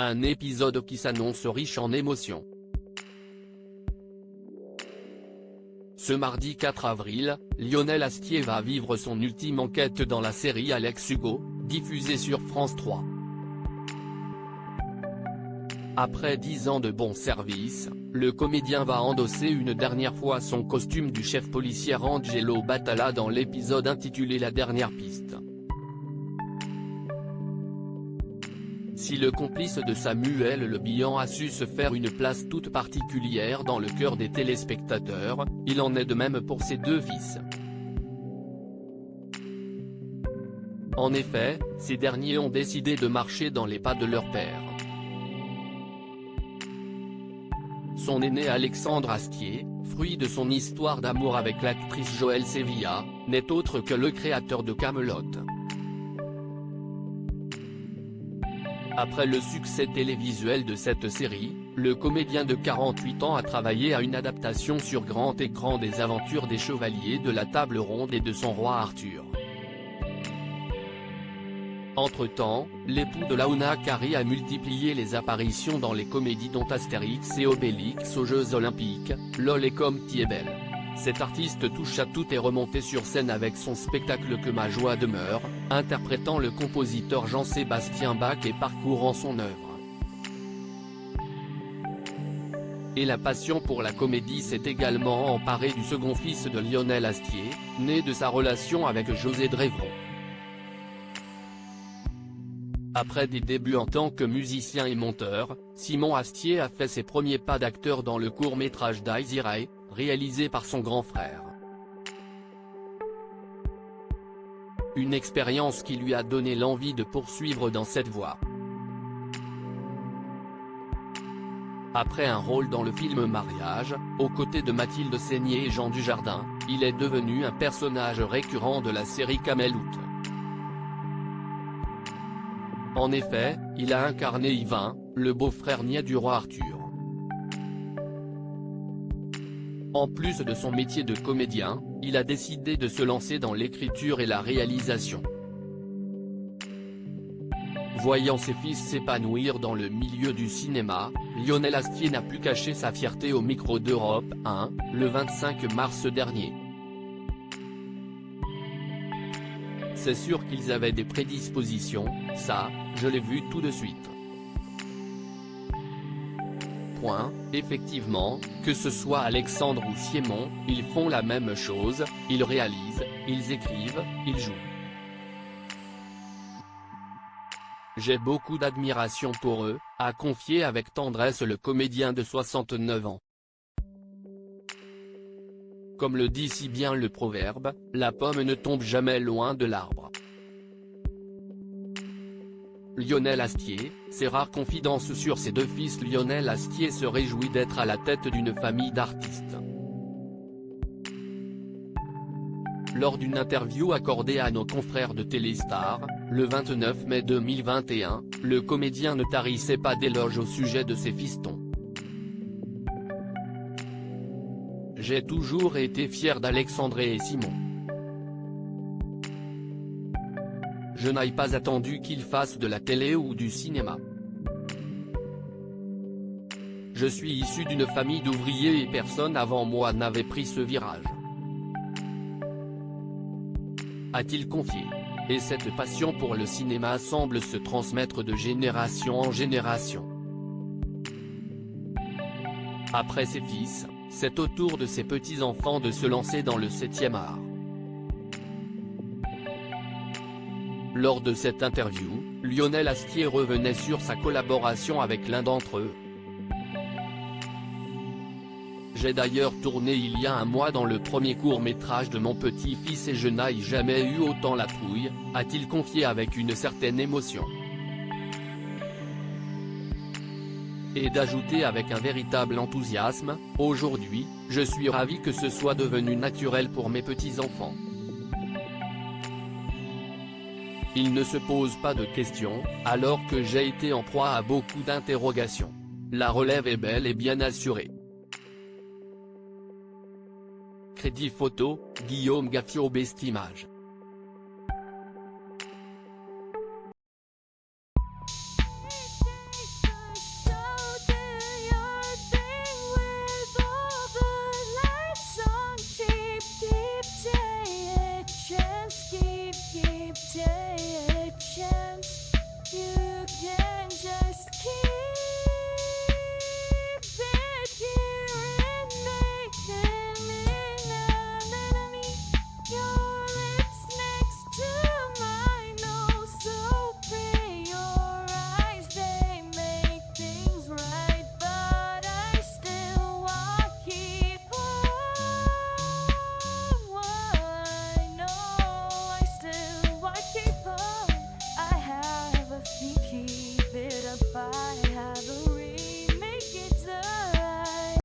un épisode qui s'annonce riche en émotions. Ce mardi 4 avril, Lionel Astier va vivre son ultime enquête dans la série Alex Hugo, diffusée sur France 3. Après 10 ans de bon service, le comédien va endosser une dernière fois son costume du chef policier Angelo Batalla dans l'épisode intitulé La dernière piste. Si le complice de Samuel Le Bihan a su se faire une place toute particulière dans le cœur des téléspectateurs, il en est de même pour ses deux fils. En effet, ces derniers ont décidé de marcher dans les pas de leur père. Son aîné Alexandre Astier, fruit de son histoire d'amour avec l'actrice Joëlle Sevilla, n'est autre que le créateur de Kaamelott. Après le succès télévisuel de cette série, le comédien de 48 ans a travaillé à une adaptation sur grand écran des aventures des chevaliers de la Table Ronde et de son roi Arthur. Entre-temps, l'époux de Launa Carré a multiplié les apparitions dans les comédies dont Astérix et Obélix aux Jeux Olympiques, LOL et Comme t'y es belle. Cet artiste touche à tout est remonté sur scène avec son spectacle Que ma joie demeure, interprétant le compositeur Jean-Sébastien Bach et parcourant son œuvre. Et la passion pour la comédie s'est également emparée du second fils de Lionel Astier, né de sa relation avec José Drevron. Après des débuts en tant que musicien et monteur, Simon Astier a fait ses premiers pas d'acteur dans le court-métrage Daisy Ray, réalisé par son grand frère. Une expérience qui lui a donné l'envie de poursuivre dans cette voie. Après un rôle dans le film Mariage, aux côtés de Mathilde Seigner et Jean Dujardin, il est devenu un personnage récurrent de la série Kaamelott. En effet, il a incarné Yvain, le beau-frère niais du roi Arthur. En plus de son métier de comédien, il a décidé de se lancer dans l'écriture et la réalisation. Voyant ses fils s'épanouir dans le milieu du cinéma, Lionel Astier n'a pu cacher sa fierté au micro d'Europe 1, le 25 mars dernier. C'est sûr qu'ils avaient des prédispositions, ça, je l'ai vu tout de suite. Effectivement, que ce soit Alexandre ou Simon, ils font la même chose, ils réalisent, ils écrivent, ils jouent. J'ai beaucoup d'admiration pour eux, a confié avec tendresse le comédien de 69 ans. Comme le dit si bien le proverbe, la pomme ne tombe jamais loin de l'arbre. Lionel Astier, ses rares confidences sur ses deux fils. Lionel Astier se réjouit d'être à la tête d'une famille d'artistes. Lors d'une interview accordée à nos confrères de Téléstar, le 29 mai 2021, le comédien ne tarissait pas d'éloges au sujet de ses fistons. J'ai toujours été fier d'Alexandre et Simon. Je n'ai pas attendu qu'ils fassent de la télé ou du cinéma. Je suis issu d'une famille d'ouvriers et personne avant moi n'avait pris ce virage. A-t-il confié. Et cette passion pour le cinéma semble se transmettre de génération en génération. Après ses fils, c'est au tour de ses petits-enfants de se lancer dans le 7e art. Lors de cette interview, Lionel Astier revenait sur sa collaboration avec l'un d'entre eux. J'ai d'ailleurs tourné il y a un mois dans le premier court-métrage de mon petit-fils et je n'ai jamais eu autant la trouille, a-t-il confié avec une certaine émotion. Et d'ajouter avec un véritable enthousiasme, aujourd'hui, je suis ravi que ce soit devenu naturel pour mes petits-enfants. Il ne se pose pas de questions, alors que j'ai été en proie à beaucoup d'interrogations. La relève est belle et bien assurée. Crédit photo, Guillaume Gaffio. Best Image.